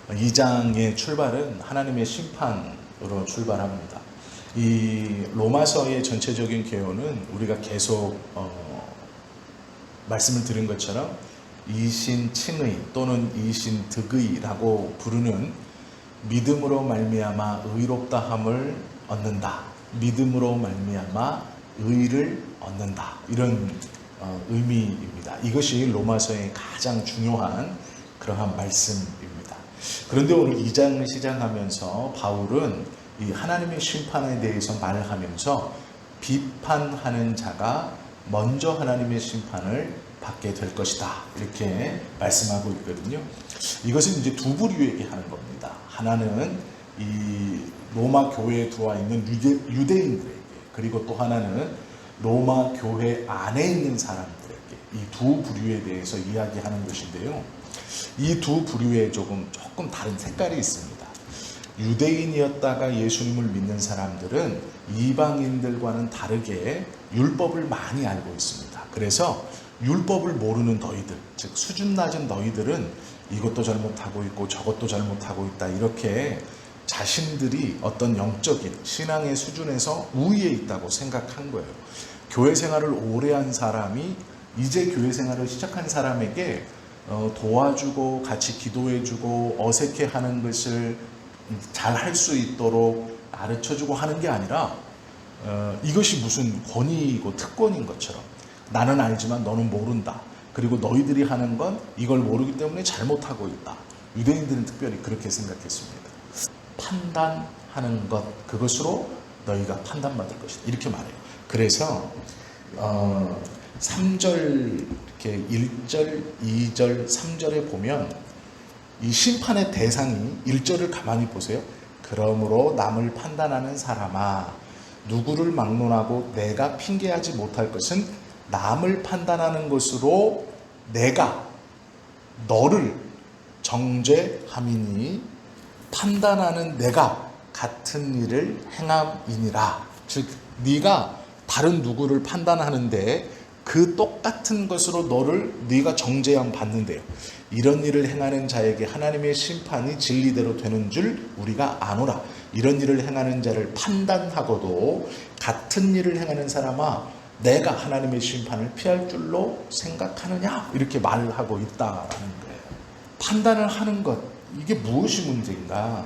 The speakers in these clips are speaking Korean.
2장의 출발은 하나님의 심판으로 출발합니다. 이 로마서의 전체적인 개요는 우리가 계속 말씀을 드린 것처럼 이신칭의 또는 이신득의라고 부르는 믿음으로 말미암아 의롭다함을 얻는다, 믿음으로 말미암아 의를 얻는다, 이런 의미입니다. 이것이 로마서의 가장 중요한 그러한 말씀입니다. 그런데 오늘 2장을 시작하면서 바울은 이 하나님의 심판에 대해서 말하면서 비판하는 자가 먼저 하나님의 심판을 받게 될 것이다, 이렇게 말씀하고 있거든요. 이것은 이제 두 부류에게 하는 겁니다. 하나는 이 로마 교회에 들어와 있는 유대인들에게, 그리고 또 하나는 로마 교회 안에 있는 사람들에게, 이 두 부류에 대해서 이야기하는 것인데요. 이 두 부류에 조금 다른 색깔이 있습니다. 유대인이었다가 예수님을 믿는 사람들은 이방인들과는 다르게 율법을 많이 알고 있습니다. 그래서 율법을 모르는 너희들, 즉 수준 낮은 너희들은 이것도 잘못하고 있고 저것도 잘못하고 있다, 이렇게 자신들이 어떤 영적인 신앙의 수준에서 우위에 있다고 생각한 거예요. 교회 생활을 오래 한 사람이 이제 교회 생활을 시작한 사람에게 도와주고 같이 기도해주고 어색해하는 것을 잘 할 수 있도록 가르쳐주고 하는 게 아니라 이것이 무슨 권위이고 특권인 것처럼 나는 알지만 너는 모른다, 그리고 너희들이 하는 건 이걸 모르기 때문에 잘못하고 있다. 유대인들은 특별히 그렇게 생각했습니다. 판단하는 것, 그것으로 너희가 판단받을 것이다, 이렇게 말해요. 그래서 3절, 이렇게 1절, 2절, 3절에 보면 이 심판의 대상이 1절을 가만히 보세요. 그러므로 남을 판단하는 사람아, 누구를 막론하고 내가 핑계하지 못할 것은 남을 판단하는 것으로 내가 너를 정죄함이니 판단하는 내가 같은 일을 행함이니라. 즉 네가 다른 누구를 판단하는데 그 똑같은 것으로 너를 네가 정죄함 받는데요. 이런 일을 행하는 자에게 하나님의 심판이 진리대로 되는 줄 우리가 아노라. 이런 일을 행하는 자를 판단하고도 같은 일을 행하는 사람아, 내가 하나님의 심판을 피할 줄로 생각하느냐, 이렇게 말하고 있다라는 거예요. 판단을 하는 것, 이게 무엇이 문제인가?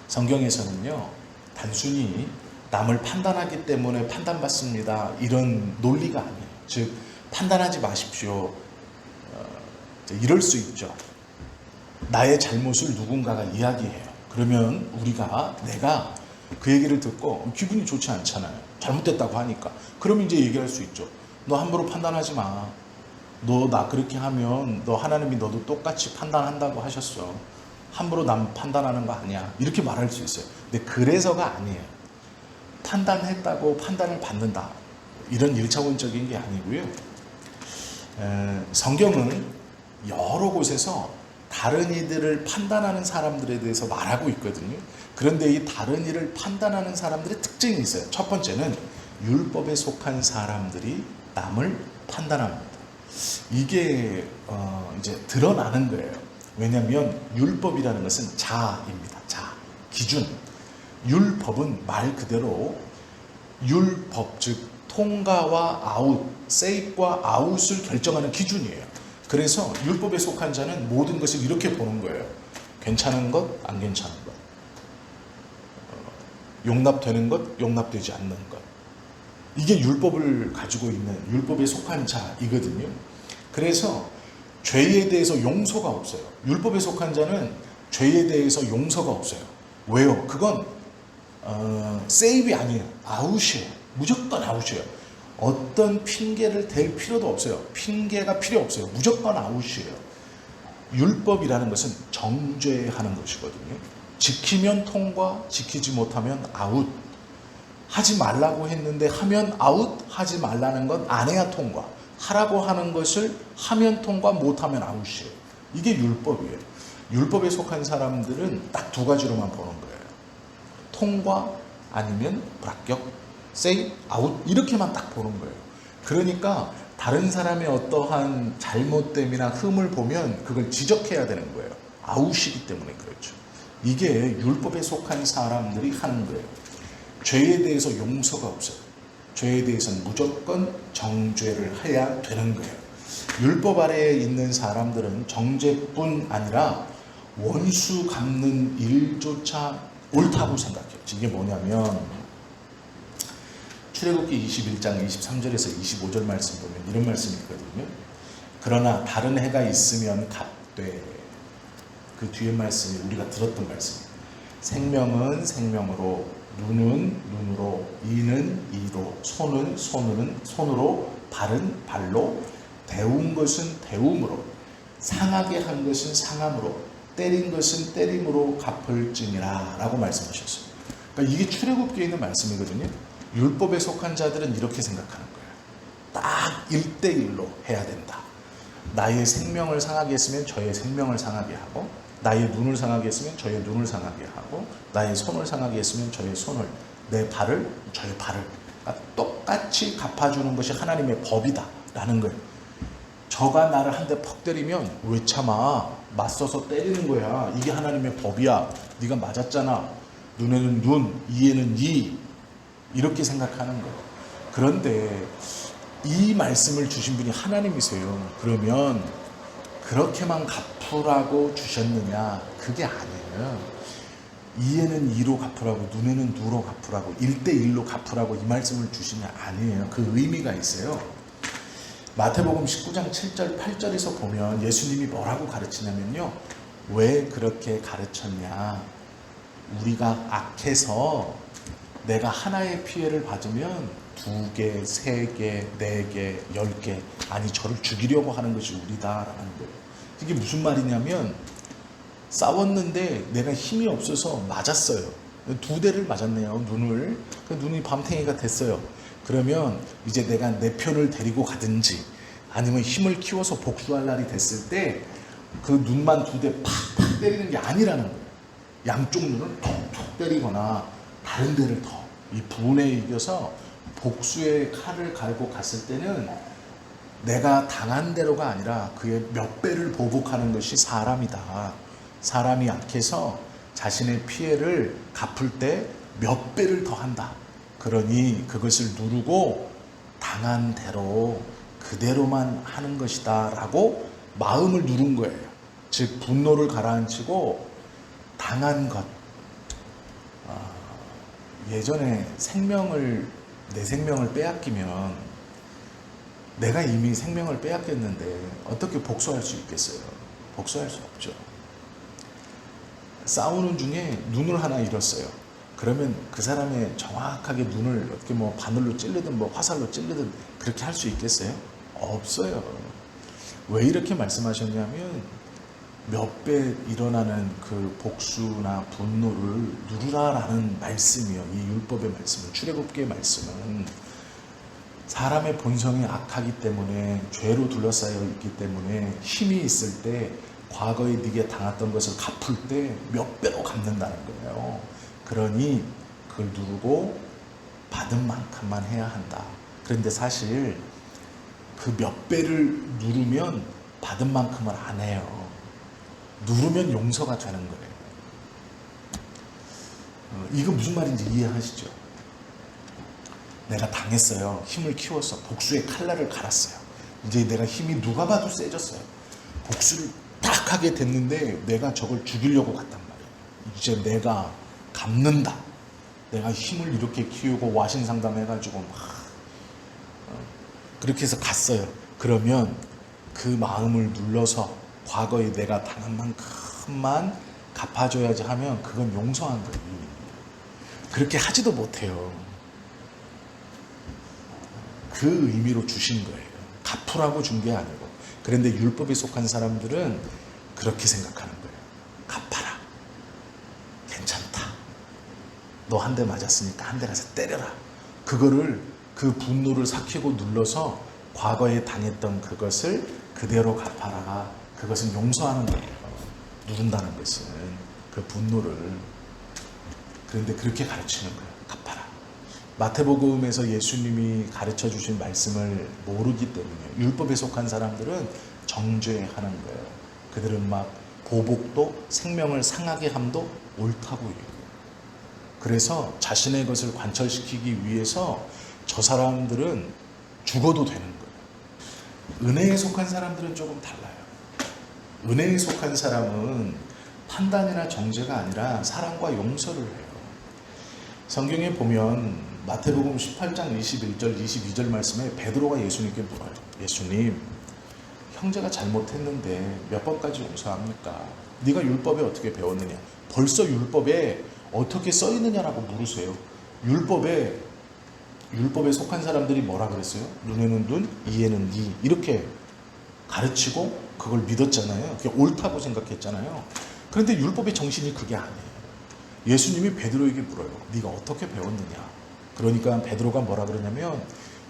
성경에서는요, 단순히 남을 판단하기 때문에 판단받습니다, 이런 논리가 아니에요. 즉 판단하지 마십시오, 이럴 수 있죠. 나의 잘못을 누군가가 이야기해요. 그러면 내가 그 얘기를 듣고 기분이 좋지 않잖아요. 잘못됐다고 하니까. 그럼 이제 얘기할 수 있죠. 너 함부로 판단하지 마. 너 나 그렇게 하면 너 하나님이 너도 똑같이 판단한다고 하셨어. 함부로 남 판단하는 거 아니야. 이렇게 말할 수 있어요. 근데 그래서가 아니에요. 판단했다고 판단을 받는다, 이런 1차원적인 게 아니고요. 성경은 여러 곳에서 다른 이들을 판단하는 사람들에 대해서 말하고 있거든요. 그런데 이 다른 이를 판단하는 사람들의 특징이 있어요. 첫 번째는 율법에 속한 사람들이 남을 판단합니다. 이게 이제 드러나는 거예요. 왜냐하면 율법이라는 것은 자입니다. 자, 기준. 율법은 말 그대로 율법, 즉 통과와 아웃, 세입과 아웃을 결정하는 기준이에요. 그래서 율법에 속한 자는 모든 것을 이렇게 보는 거예요. 괜찮은 것, 안 괜찮은 것, 용납되는 것, 용납되지 않는 것. 이게 율법을 가지고 있는, 율법에 속한 자이거든요. 그래서 죄에 대해서 용서가 없어요. 율법에 속한 자는 죄에 대해서 용서가 없어요. 왜요? 그건 세이브이 아니에요. 아웃이에요. 무조건 아웃이에요. 어떤 핑계를 댈 필요도 없어요. 핑계가 필요 없어요. 무조건 아웃이에요. 율법이라는 것은 정죄하는 것이거든요. 지키면 통과, 지키지 못하면 아웃. 하지 말라고 했는데 하면 아웃, 하지 말라는 건 안 해야 통과. 하라고 하는 것을 하면 통과, 못하면 아웃이에요. 이게 율법이에요. 율법에 속한 사람들은 딱 두 가지로만 보는 거예요. 통과 아니면 불합격, say, out, 이렇게만 딱 보는 거예요. 그러니까 다른 사람의 어떠한 잘못됨이나 흠을 보면 그걸 지적해야 되는 거예요. 아웃이기 때문에 그렇죠. 이게 율법에 속한 사람들이 하는 거예요. 죄에 대해서 용서가 없어요. 죄에 대해서는 무조건 정죄를 해야 되는 거예요. 율법 아래에 있는 사람들은 정죄뿐 아니라 원수 갚는 일조차 옳다고 생각해요. 이게 뭐냐면 출애굽기 21장 23절에서 25절 말씀 보면 이런 말씀이 있거든요. 그러나 다른 해가 있으면 갚되, 그 뒤에 말씀이 우리가 들었던 말씀이에요. 생명은 생명으로, 눈은 눈으로, 이는 이로, 손은 손으로, 발은 발로, 대운 것은 대움으로, 상하게 한 것은 상함으로, 때린 것은 때림으로 갚을지니라 라고 말씀하셨어요. 그러니까 이게 출애굽기에 있는 말씀이거든요. 율법에 속한 자들은 이렇게 생각하는 거예요. 딱 1대1로 해야 된다. 나의 생명을 상하게 했으면 저의 생명을 상하게 하고, 나의 눈을 상하게 했으면 저의 눈을 상하게 하고, 나의 손을 상하게 했으면 저의 손을, 내 발을 저의 발을, 그러니까 똑같이 갚아주는 것이 하나님의 법이다 라는 거예요. 저가 나를 한 대 퍽 때리면 왜 참아, 맞서서 때리는 거야. 이게 하나님의 법이야. 네가 맞았잖아. 눈에는 눈, 이에는 이, 이렇게 생각하는 거예요. 그런데 이 말씀을 주신 분이 하나님이세요. 그러면 그렇게만 갚으라고 주셨느냐? 그게 아니에요. 이에는 이로 갚으라고, 눈에는 누로 갚으라고, 1대1로 갚으라고 이 말씀을 주시냐? 아니에요. 그 의미가 있어요. 마태복음 19장 7절 8절에서 보면 예수님이 뭐라고 가르치냐면요, 왜 그렇게 가르쳤냐? 우리가 악해서 내가 하나의 피해를 받으면 2개, 3개, 4개, 10개, 아니 저를 죽이려고 하는 것이 우리다라는 거예요. 이게 무슨 말이냐면, 싸웠는데 내가 힘이 없어서 맞았어요. 2대를 맞았네요. 눈을. 눈이 밤탱이가 됐어요. 그러면 이제 내가 내 편을 데리고 가든지 아니면 힘을 키워서 복수할 날이 됐을 때 그 눈만 2대 팍팍 때리는 게 아니라는 거예요. 양쪽 눈을 톡톡 때리거나 다른 데를 더, 이 분에 이겨서 복수의 칼을 갈고 갔을 때는 내가 당한 대로가 아니라 그의 몇 배를 보복하는 것이 사람이다. 사람이 약해서 자신의 피해를 갚을 때 몇 배를 더 한다. 그러니 그것을 누르고 당한 대로 그대로만 하는 것이다 라고 마음을 누른 거예요. 즉 분노를 가라앉히고 당한 것. 예전에 내 생명을 빼앗기면 내가 이미 생명을 빼앗겼는데 어떻게 복수할 수 있겠어요? 복수할 수 없죠. 싸우는 중에 눈을 하나 잃었어요. 그러면 그 사람의 정확하게 눈을 어떻게 뭐 바늘로 찌르든 뭐 화살로 찌르든 그렇게 할 수 있겠어요? 없어요. 왜 이렇게 말씀하셨냐면 몇 배 일어나는 그 복수나 분노를 누르라라는 말씀이요. 이 율법의 말씀은, 출애굽기의 말씀은 사람의 본성이 악하기 때문에, 죄로 둘러싸여 있기 때문에 힘이 있을 때 과거에 네게 당했던 것을 갚을 때 몇 배로 갚는다는 거예요. 그러니 그걸 누르고 받은 만큼만 해야 한다. 그런데 사실 그 몇 배를 누르면 받은 만큼을 안 해요. 누르면 용서가 되는 거예요. 이거 무슨 말인지 이해하시죠? 내가 당했어요. 힘을 키워서 복수의 칼날을 갈았어요. 이제 내가 힘이 누가 봐도 세졌어요. 복수를 딱 하게 됐는데 내가 저걸 죽이려고 갔단 말이에요. 이제 내가 갚는다. 내가 힘을 이렇게 키우고 와신 상담해가지고 막 그렇게 해서 갔어요. 그러면 그 마음을 눌러서 과거에 내가 당한 만큼만 갚아줘야지 하면 그건 용서한 거예요. 그렇게 하지도 못해요. 그 의미로 주신 거예요. 갚으라고 준 게 아니고. 그런데 율법에 속한 사람들은 그렇게 생각하는 거예요. 갚아라. 괜찮다. 너 한 대 맞았으니까 한 대 가서 때려라. 그거를, 그 분노를 삭히고 눌러서 과거에 당했던 그것을 그대로 갚아라. 그것은 용서하는 거예요. 누른다는 것은 그 분노를. 그런데 그렇게 가르치는 거예요. 갚아라. 마태복음에서 예수님이 가르쳐 주신 말씀을 모르기 때문에 율법에 속한 사람들은 정죄하는 거예요. 그들은 막 보복도 생명을 상하게 함도 옳다고 얘기해요. 그래서 자신의 것을 관철시키기 위해서 저 사람들은 죽어도 되는 거예요. 은혜에 속한 사람들은 조금 달라요. 은혜에 속한 사람은 판단이나 정죄가 아니라 사랑과 용서를 해요. 성경에 보면 마태복음 18장 21절 22절 말씀에 베드로가 예수님께 물어요. 예수님, 형제가 잘못했는데 몇 번까지 용서합니까? 네가 율법에 어떻게 배웠느냐? 벌써 율법에 어떻게 써 있느냐라고 물으세요. 율법에 속한 사람들이 뭐라 그랬어요? 눈에는 눈, 이에는 이 이렇게 가르치고 그걸 믿었잖아요. 그게 옳다고 생각했잖아요. 그런데 율법의 정신이 그게 아니에요. 예수님이 베드로에게 물어요. 네가 어떻게 배웠느냐? 그러니까 베드로가 뭐라 그러냐면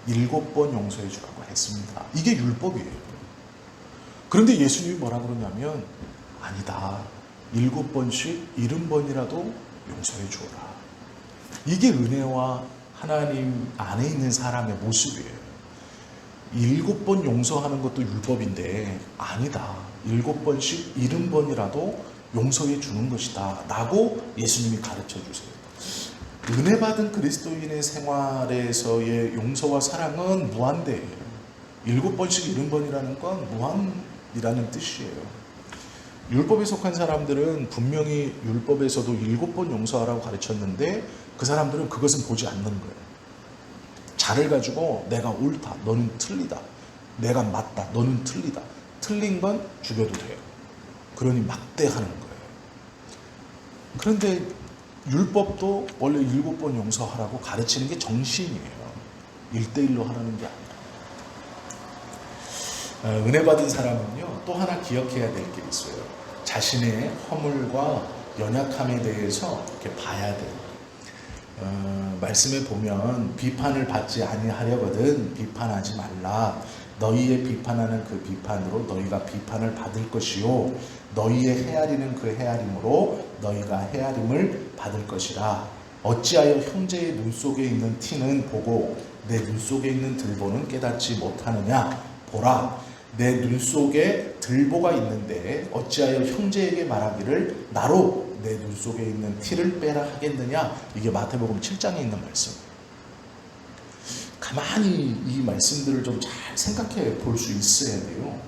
7번 용서해 주라고 했습니다. 이게 율법이에요. 그런데 예수님이 뭐라 그러냐면 아니다. 7번씩 70번이라도 용서해 주어라. 이게 은혜와 하나님 안에 있는 사람의 모습이에요. 7번 용서하는 것도 율법인데 아니다. 7번씩 70번이라도 용서해 주는 것이다 라고 예수님이 가르쳐 주세요. 은혜 받은 그리스도인의 생활에서의 용서와 사랑은 무한대예요. 7번씩 70번이라는 건 무한이라는 뜻이에요. 율법에 속한 사람들은 분명히 율법에서도 7번 용서하라고 가르쳤는데 그 사람들은 그것은 보지 않는 거예요. 자를 가지고 내가 옳다, 너는 틀리다. 내가 맞다, 너는 틀리다. 틀린 건 죽여도 돼요. 그러니 막대하는 거예요. 그런데 율법도 원래 7번 용서하라고 가르치는 게 정신이에요. 1대1로 하라는 게 아니에요. 은혜 받은 사람은요, 또 하나 기억해야 될 게 있어요. 자신의 허물과 연약함에 대해서 이렇게 봐야 돼요. 말씀에 보면 비판을 받지 아니하려거든 비판하지 말라. 너희의 비판하는 그 비판으로 너희가 비판을 받을 것이요 너희의 헤아리는 그 헤아림으로 너희가 헤아림을 받을 것이라. 어찌하여 형제의 눈 속에 있는 티는 보고 내 눈 속에 있는 들보는 깨닫지 못하느냐. 보라, 내 눈 속에 들보가 있는데 어찌하여 형제에게 말하기를 나로 내 눈 속에 있는 티를 빼라 하겠느냐. 이게 마태복음 7장에 있는 말씀. 가만히 이 말씀들을 좀 잘 생각해 볼 수 있어야 돼요.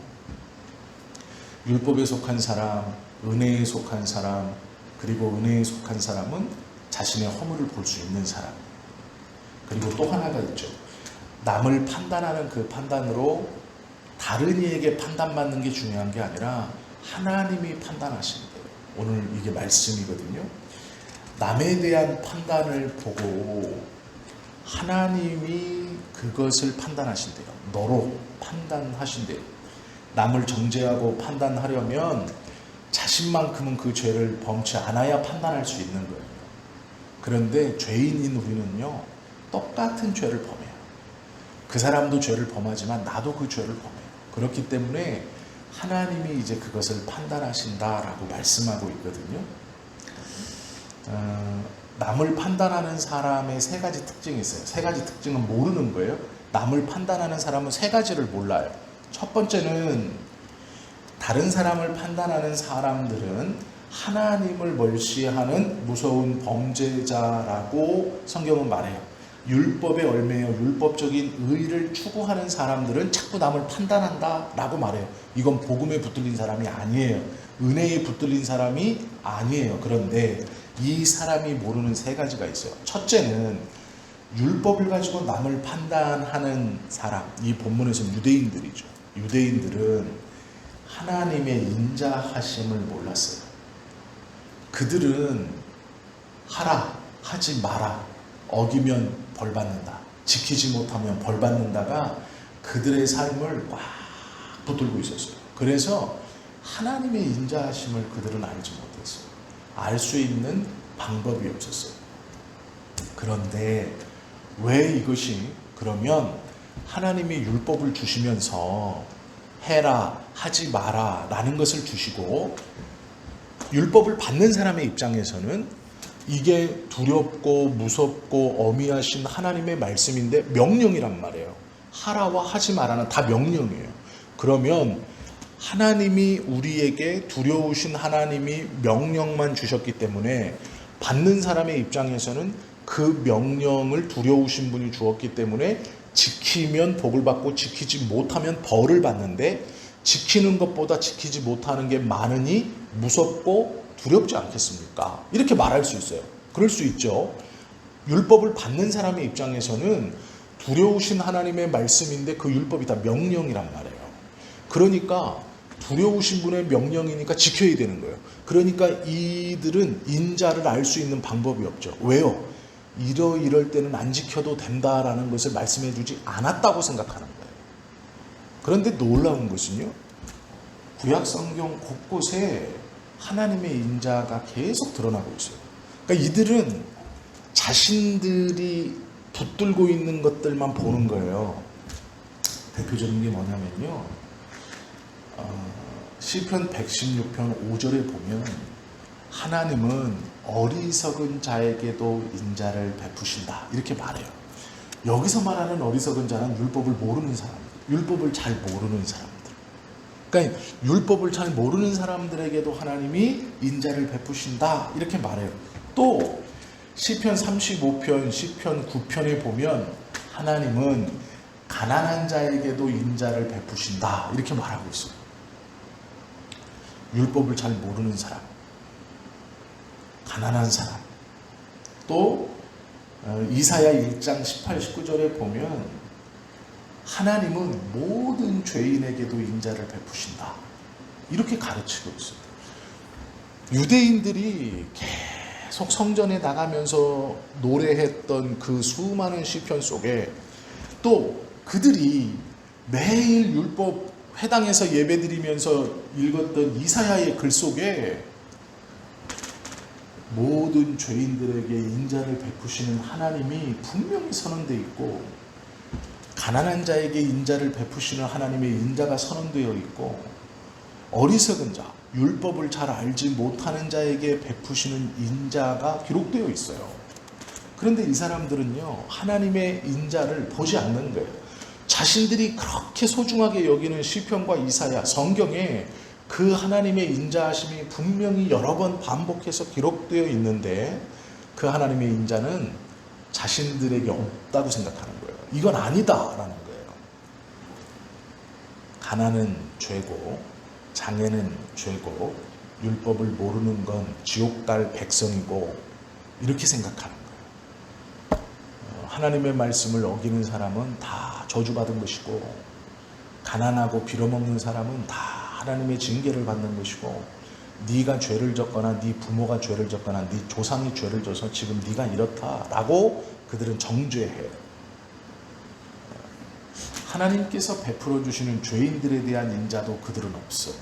율법에 속한 사람, 은혜에 속한 사람, 그리고 은혜에 속한 사람은 자신의 허물을 볼 수 있는 사람. 그리고 또 하나가 있죠. 남을 판단하는 그 판단으로 다른 이에게 판단받는 게 중요한 게 아니라 하나님이 판단하신대요. 오늘 이게 말씀이거든요. 남에 대한 판단을 보고 하나님이 그것을 판단하신대요. 너로 판단하신대요. 남을 정죄하고 판단하려면 자신만큼은 그 죄를 범치 않아야 판단할 수 있는 거예요. 그런데 죄인인 우리는요, 똑같은 죄를 범해요. 그 사람도 죄를 범하지만 나도 그 죄를 범해요. 그렇기 때문에 하나님이 이제 그것을 판단하신다라고 말씀하고 있거든요. 남을 판단하는 사람의 3가지 특징이 있어요. 3가지 특징은 모르는 거예요. 남을 판단하는 사람은 3가지를 몰라요. 첫 번째는 다른 사람을 판단하는 사람들은 하나님을 멀시하는 무서운 범죄자라고 성경은 말해요. 율법에 얽매여 율법적인 의를 추구하는 사람들은 자꾸 남을 판단한다라고 말해요. 이건 복음에 붙들린 사람이 아니에요. 은혜에 붙들린 사람이 아니에요. 그런데 이 사람이 모르는 3가지가 있어요. 첫째는 율법을 가지고 남을 판단하는 사람, 이 본문에서는 유대인들이죠. 유대인들은 하나님의 인자하심을 몰랐어요. 그들은 하라, 하지 마라, 어기면 벌받는다, 지키지 못하면 벌받는다가 그들의 삶을 꽉 붙들고 있었어요. 그래서 하나님의 인자하심을 그들은 알지 못했어요. 알 수 있는 방법이 없었어요. 그런데 왜 이것이 그러면 하나님이 율법을 주시면서 해라, 하지 마라 라는 것을 주시고 율법을 받는 사람의 입장에서는 이게 두렵고 무섭고 어미하신 하나님의 말씀인데 명령이란 말이에요. 하라와 하지 마라는 다 명령이에요. 그러면 하나님이 우리에게 두려우신 하나님이 명령만 주셨기 때문에 받는 사람의 입장에서는 그 명령을 두려우신 분이 주었기 때문에 지키면 복을 받고 지키지 못하면 벌을 받는데, 지키는 것보다 지키지 못하는 게 많으니 무섭고 두렵지 않겠습니까? 이렇게 말할 수 있어요. 그럴 수 있죠. 율법을 받는 사람의 입장에서는 두려우신 하나님의 말씀인데 그 율법이 다 명령이란 말이에요. 그러니까 두려우신 분의 명령이니까 지켜야 되는 거예요. 그러니까 이들은 인자를 알 수 있는 방법이 없죠. 왜요? 이럴 때는 안 지켜도 된다라는 것을 말씀해 주지 않았다고 생각하는 거예요. 그런데 놀라운 것은요, 구약 성경 곳곳에 하나님의 인자가 계속 드러나고 있어요. 그러니까 이들은 자신들이 붙들고 있는 것들만 보는 거예요. 대표적인 게 뭐냐면요, 시편 116편 5절에 보면 하나님은 어리석은 자에게도 인자를 베푸신다 이렇게 말해요. 여기서 말하는 어리석은 자는 율법을 모르는 사람들, 율법을 잘 모르는 사람들. 그러니까 율법을 잘 모르는 사람들에게도 하나님이 인자를 베푸신다 이렇게 말해요. 또 시편 35편, 시편 9편에 보면 하나님은 가난한 자에게도 인자를 베푸신다 이렇게 말하고 있어요. 율법을 잘 모르는 사람, 가난한 사람. 또 이사야 1장 18, 19절에 보면 하나님은 모든 죄인에게도 인자를 베푸신다 이렇게 가르치고 있어요. 유대인들이 계속 성전에 나가면서 노래했던 그 수많은 시편 속에 또 그들이 매일 율법 회당에서 예배드리면서 읽었던 이사야의 글 속에 모든 죄인들에게 인자를 베푸시는 하나님이 분명히 선언되어 있고, 가난한 자에게 인자를 베푸시는 하나님의 인자가 선언되어 있고, 어리석은 자, 율법을 잘 알지 못하는 자에게 베푸시는 인자가 기록되어 있어요. 그런데 이 사람들은요, 하나님의 인자를 보지 않는 거예요. 자신들이 그렇게 소중하게 여기는 시편과 이사야, 성경에 그 하나님의 인자하심이 분명히 여러 번 반복해서 기록되어 있는데 그 하나님의 인자는 자신들에게 없다고 생각하는 거예요. 이건 아니다라는 거예요. 가난은 죄고 장애는 죄고 율법을 모르는 건 지옥 갈 백성이고 이렇게 생각하는 거예요. 하나님의 말씀을 어기는 사람은 다 저주받은 것이고, 가난하고 빌어먹는 사람은 다 하나님의 징계를 받는 것이고, 네가 죄를 졌거나 네 부모가 죄를 졌거나 네 조상이 죄를 져서 지금 네가 이렇다라고 그들은 정죄해요. 하나님께서 베풀어 주시는 죄인들에 대한 인자도 그들은 없어요.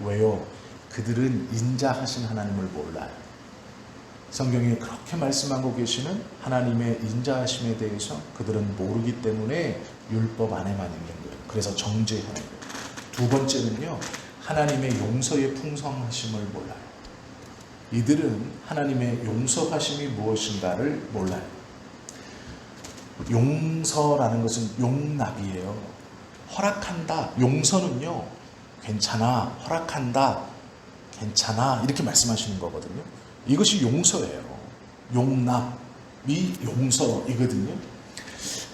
왜요? 그들은 인자하신 하나님을 몰라요. 성경에 그렇게 말씀하고 계시는 하나님의 인자하심에 대해서 그들은 모르기 때문에 율법 안에만 있는 거예요. 그래서 정죄하는 거예요. 두 번째는요, 하나님의 용서의 풍성하심을 몰라요. 이들은 하나님의 용서하심이 무엇인가를 몰라요. 용서라는 것은 용납이에요. 허락한다. 용서는요, 괜찮아, 허락한다, 괜찮아 이렇게 말씀하시는 거거든요. 이것이 용서예요. 용납이 용서이거든요.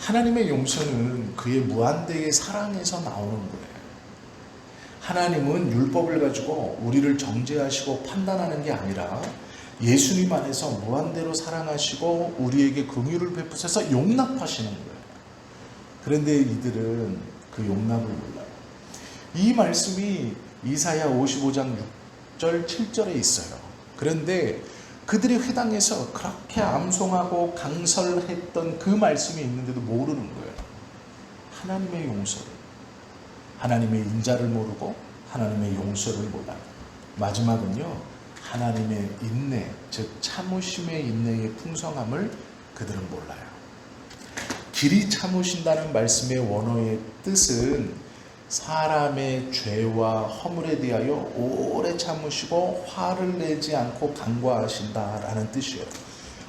하나님의 용서는 그의 무한대의 사랑에서 나오는 거예요. 하나님은 율법을 가지고 우리를 정죄하시고 판단하는 게 아니라 예수님 안에서 무한대로 사랑하시고 우리에게 긍휼을 베푸셔서 용납하시는 거예요. 그런데 이들은 그 용납을 몰라요. 이 말씀이 이사야 55장 6절 7절에 있어요. 그런데 그들이 회당에서 그렇게 암송하고 강설했던 그 말씀이 있는데도 모르는 거예요. 하나님의 용서를, 하나님의 인자를 모르고 하나님의 용서를 몰라요. 마지막은요, 하나님의 인내, 즉 참으심의 인내의 풍성함을 그들은 몰라요. 길이 참으신다는 말씀의 원어의 뜻은 사람의 죄와 허물에 대하여 오래 참으시고 화를 내지 않고 간과하신다라는 뜻이에요.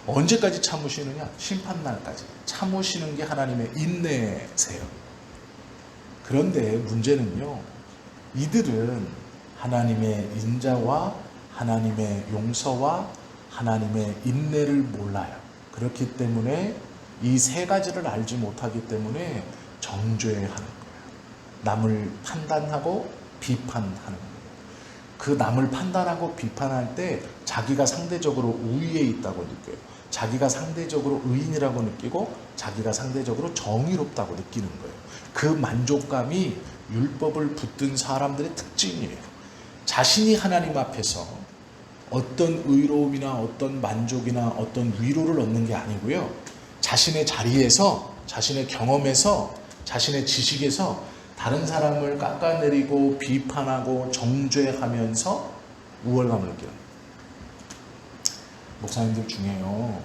언제까지 참으시느냐? 심판날까지 참으시는 게 하나님의 인내세요. 그런데 문제는요, 이들은 하나님의 인자와 하나님의 용서와 하나님의 인내를 몰라요. 그렇기 때문에 이 세 가지를 알지 못하기 때문에 정죄하는 거예요. 남을 판단하고 비판하는 거예요. 그 남을 판단하고 비판할 때 자기가 상대적으로 우위에 있다고 느껴요. 자기가 상대적으로 의인이라고 느끼고 자기가 상대적으로 정의롭다고 느끼는 거예요. 그 만족감이 율법을 붙든 사람들의 특징이에요. 자신이 하나님 앞에서 어떤 의로움이나 어떤 만족이나 어떤 위로를 얻는 게 아니고요. 자신의 자리에서, 자신의 경험에서, 자신의 지식에서 다른 사람을 깎아내리고 비판하고 정죄하면서 우월감을 느끼는 거예요. 목사님들 중에요,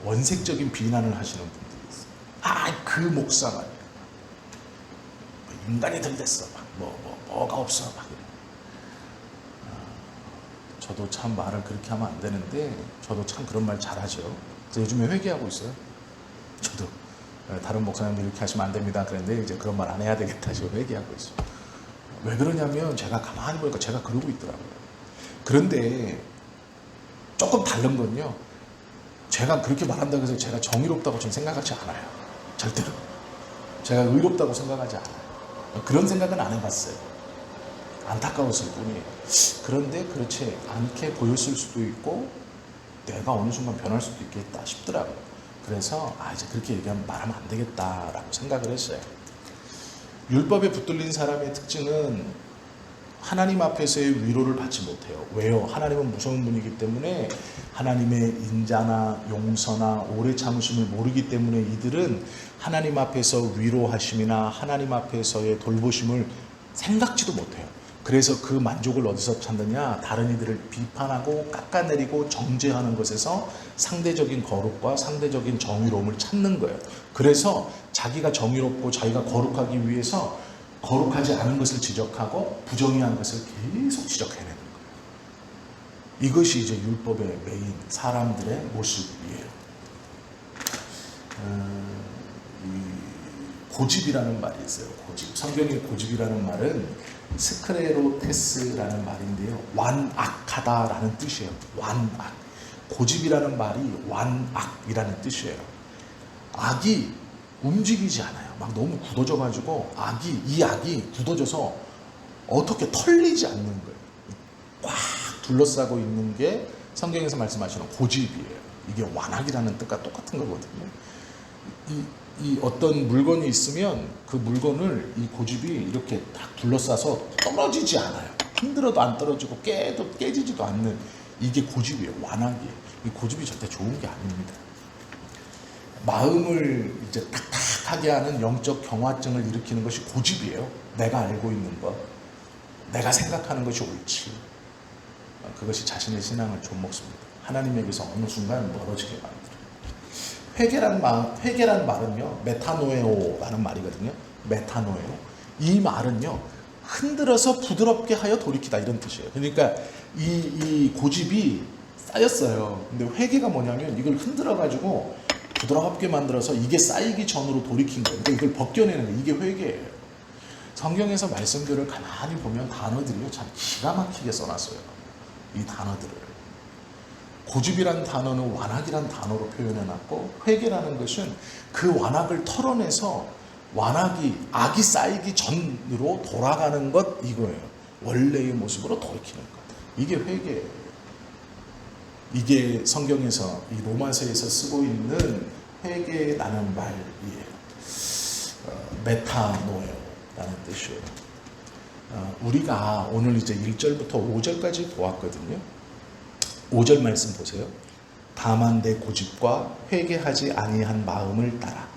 원색적인 비난을 하시는 분들이 있어요. 그 목사가 인간이 들댔어. 뭐가 없어. 저도 참 말을 그렇게 하면 안 되는데, 저도 참 그런 말 잘하죠. 그래서 요즘에 회개하고 있어요. 저도 다른 목사님들 이렇게 하시면 안 됩니다 그랬는데, 이제 그런 말 안 해야 되겠다 지금 회개하고 있어요. 왜 그러냐면 제가 가만히 보니까 제가 그러고 있더라고요. 그런데 조금 다른 건요, 제가 그렇게 말한다고 해서 제가 정의롭다고 저는 생각하지 않아요. 절대로. 제가 의롭다고 생각하지 않아요. 그런 생각은 안 해봤어요. 안타까웠을 뿐이에요. 그런데 그렇지 않게 보였을 수도 있고 내가 어느 순간 변할 수도 있겠다 싶더라고요. 그래서 이제 그렇게 얘기하면 말하면 안 되겠다라고 생각을 했어요. 율법에 붙들린 사람의 특징은 하나님 앞에서의 위로를 받지 못해요. 왜요? 하나님은 무서운 분이기 때문에 하나님의 인자나 용서나 오래 참으심을 모르기 때문에 이들은 하나님 앞에서 위로하심이나 하나님 앞에서의 돌보심을 생각지도 못해요. 그래서 그 만족을 어디서 찾느냐? 다른 이들을 비판하고 깎아내리고 정죄하는 것에서 상대적인 거룩과 상대적인 정의로움을 찾는 거예요. 그래서 자기가 정의롭고 자기가 거룩하기 위해서 거룩하지 않은 것을 지적하고 부정의한 것을 계속 지적해내는 거예요. 이것이 이제 율법의 메인 사람들의 모습이에요. 고집이라는 말이 있어요. 고집. 성경의 고집이라는 말은 스크레로테스라는 말인데요. 완악하다라는 뜻이에요. 완악. 고집이라는 말이 완악이라는 뜻이에요. 악이 움직이지 않아요. 막 너무 굳어져가지고 이 악이 굳어져서 어떻게 털리지 않는 거예요. 꽉 둘러싸고 있는 게 성경에서 말씀하시는 고집이에요. 이게 완악이라는 뜻과 똑같은 거거든요. 이 어떤 물건이 있으면 그 물건을 이 고집이 이렇게 딱 둘러싸서 떨어지지 않아요. 힘들어도 안 떨어지고 깨도 깨지지도 않는, 이게 고집이에요. 완악이에요. 이 고집이 절대 좋은 게 아닙니다. 마음을 이제 딱딱하게 하는 영적 경화증을 일으키는 것이 고집이에요. 내가 알고 있는 것, 내가 생각하는 것이 옳지. 그것이 자신의 신앙을 좀먹습니다. 하나님에게서 어느 순간 멀어지게 만들어요. 회개란 말은요, 메타노에오라는 말이거든요. 메타노에오. 이 말은요, 흔들어서 부드럽게 하여 돌이키다, 이런 뜻이에요. 그러니까 이 고집이 쌓였어요. 근데 회개가 뭐냐면 이걸 흔들어가지고 부드럽게 만들어서 이게 쌓이기 전으로 돌이킨 거예요. 그러니까 이걸 벗겨내는 거예요. 이게 회개예요. 성경에서 말씀들을 가만히 보면 단어들이요, 참 기가 막히게 써놨어요. 이 단어들을. 고집이란 단어는 완악이란 단어로 표현해놨고, 회개라는 것은 그 완악을 털어내서 악이 쌓이기 전으로 돌아가는 것, 이거예요. 원래의 모습으로 돌이키는 것. 이게 회개예요. 이게 성경에서 이 로마서에서 쓰고 있는 회개라는 말이에요. 메타노에라는 뜻이에요. 우리가 오늘 이제 1절부터 5절까지 보았거든요. 5절 말씀 보세요. 다만 내 고집과 회개하지 아니한 마음을 따라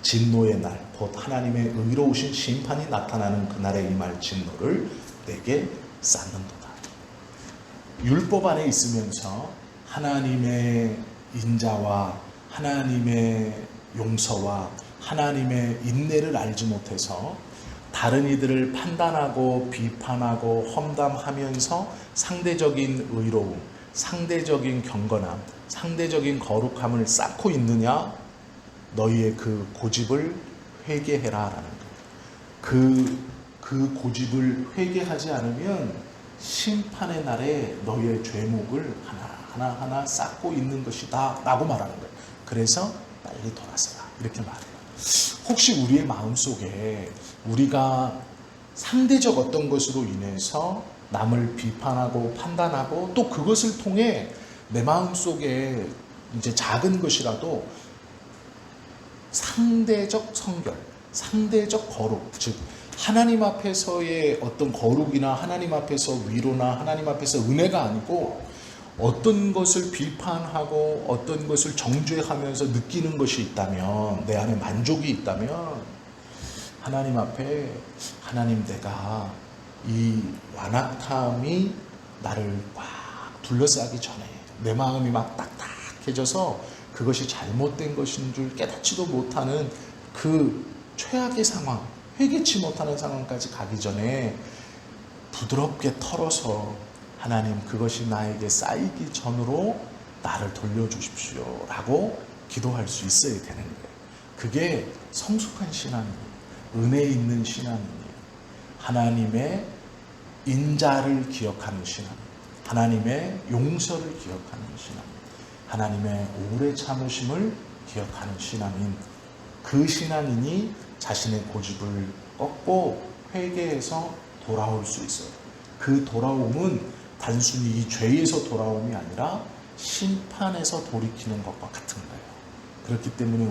진노의 날 곧 하나님의 의로우신 심판이 나타나는 그날에 임할 진노를 내게 쌓는도다. 율법 안에 있으면서 하나님의 인자와 하나님의 용서와 하나님의 인내를 알지 못해서 다른 이들을 판단하고 비판하고 험담하면서 상대적인 의로움, 상대적인 경건함, 상대적인 거룩함을 쌓고 있느냐? 너희의 그 고집을 회개해라 라는 거예요. 그 그 고집을 회개하지 않으면 심판의 날에 너의 죄목을 하나하나 쌓고 있는 것이다 라고 말하는 거예요. 그래서 빨리 돌아서라 이렇게 말해요. 혹시 우리의 마음속에 우리가 상대적 어떤 것으로 인해서 남을 비판하고 판단하고 또 그것을 통해 내 마음속에 이제 작은 것이라도 상대적 성결, 상대적 거룩, 즉 하나님 앞에서의 어떤 거룩이나 하나님 앞에서 위로나 하나님 앞에서 은혜가 아니고 어떤 것을 비판하고 어떤 것을 정죄하면서 느끼는 것이 있다면, 내 안에 만족이 있다면 하나님 앞에 하나님, 내가 이 완악함이 나를 꽉 둘러싸기 전에 내 마음이 막 딱딱해져서 그것이 잘못된 것인 줄 깨닫지도 못하는 그 최악의 상황, 회개치 못하는 상황까지 가기 전에 부드럽게 털어서 하나님, 그것이 나에게 쌓이기 전으로 나를 돌려주십시오 라고 기도할 수 있어야 되는 거예요. 그게 성숙한 신앙이에요. 은혜 있는 신앙이에요. 하나님의 인자를 기억하는 신앙, 하나님의 용서를 기억하는 신앙, 하나님의 오래 참으심을 기억하는 신앙인, 그 신앙인이 자신의 고집을 꺾고 회개해서 돌아올 수 있어요. 그 돌아옴은 단순히 이 죄에서 돌아옴이 아니라 심판에서 돌이키는 것과 같은 거예요. 그렇기 때문에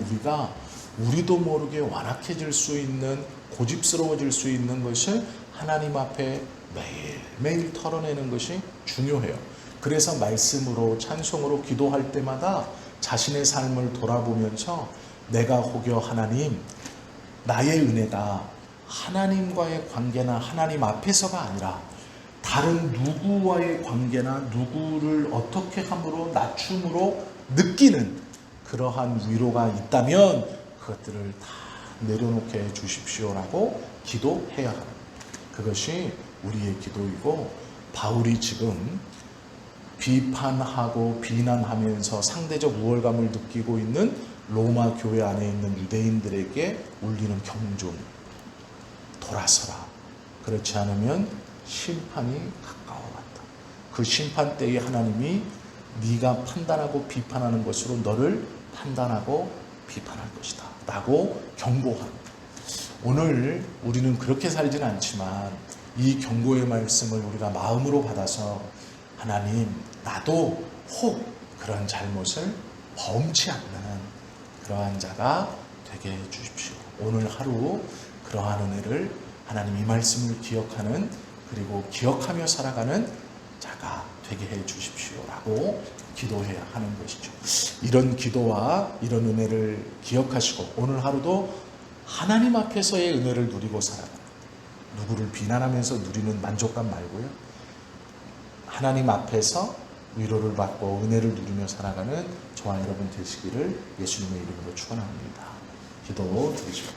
우리도 모르게 완악해질 수 있는, 고집스러워질 수 있는 것을 하나님 앞에 매일매일 털어내는 것이 중요해요. 그래서 말씀으로, 찬송으로 기도할 때마다 자신의 삶을 돌아보면서 내가 혹여 하나님, 나의 은혜가 하나님과의 관계나 하나님 앞에서가 아니라 다른 누구와의 관계나 누구를 어떻게 함으로 낮춤으로 느끼는 그러한 위로가 있다면 그것들을 다 내려놓게 해 주십시오라고 기도해야 합니다. 그것이 우리의 기도이고, 바울이 지금 비판하고 비난하면서 상대적 우월감을 느끼고 있는 로마 교회 안에 있는 유대인들에게 울리는 경종, 돌아서라. 그렇지 않으면 심판이 가까워 왔다. 그 심판 때에 하나님이 네가 판단하고 비판하는 것으로 너를 판단하고 비판할 것이다 라고 경고합니다. 오늘 우리는 그렇게 살지는 않지만 이 경고의 말씀을 우리가 마음으로 받아서 하나님, 나도 혹 그런 잘못을 범치 않는 그러한 자가 되게 해 주십시오. 오늘 하루 그러한 은혜를, 하나님 이 말씀을 기억하는, 그리고 기억하며 살아가는 자가 되게 해 주십시오 라고 기도해야 하는 것이죠. 이런 기도와 이런 은혜를 기억하시고 오늘 하루도 하나님 앞에서의 은혜를 누리고 살아가는, 누구를 비난하면서 누리는 만족감 말고요, 하나님 앞에서 위로를 받고 은혜를 누리며 살아가는 저와 여러분 되시기를 예수님의 이름으로 축원합니다. 기도 드리시고